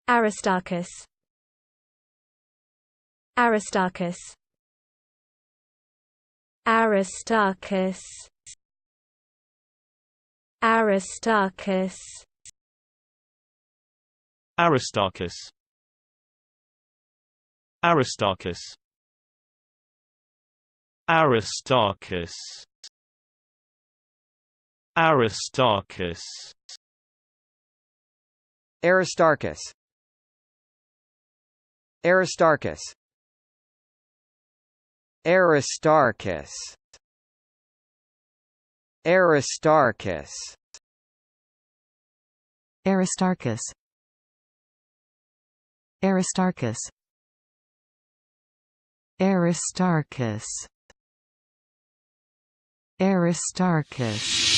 Aristarchus. Aristarchus. Aristarchus. Aristarchus. Aristarchus. Aristarchus. Aristarchus. Aristarchus. Aristarchus. Aristarchus. Aristarchus. Aristarchus. Aristarchus. Aristarchus. Aristarchus. Aristarchus.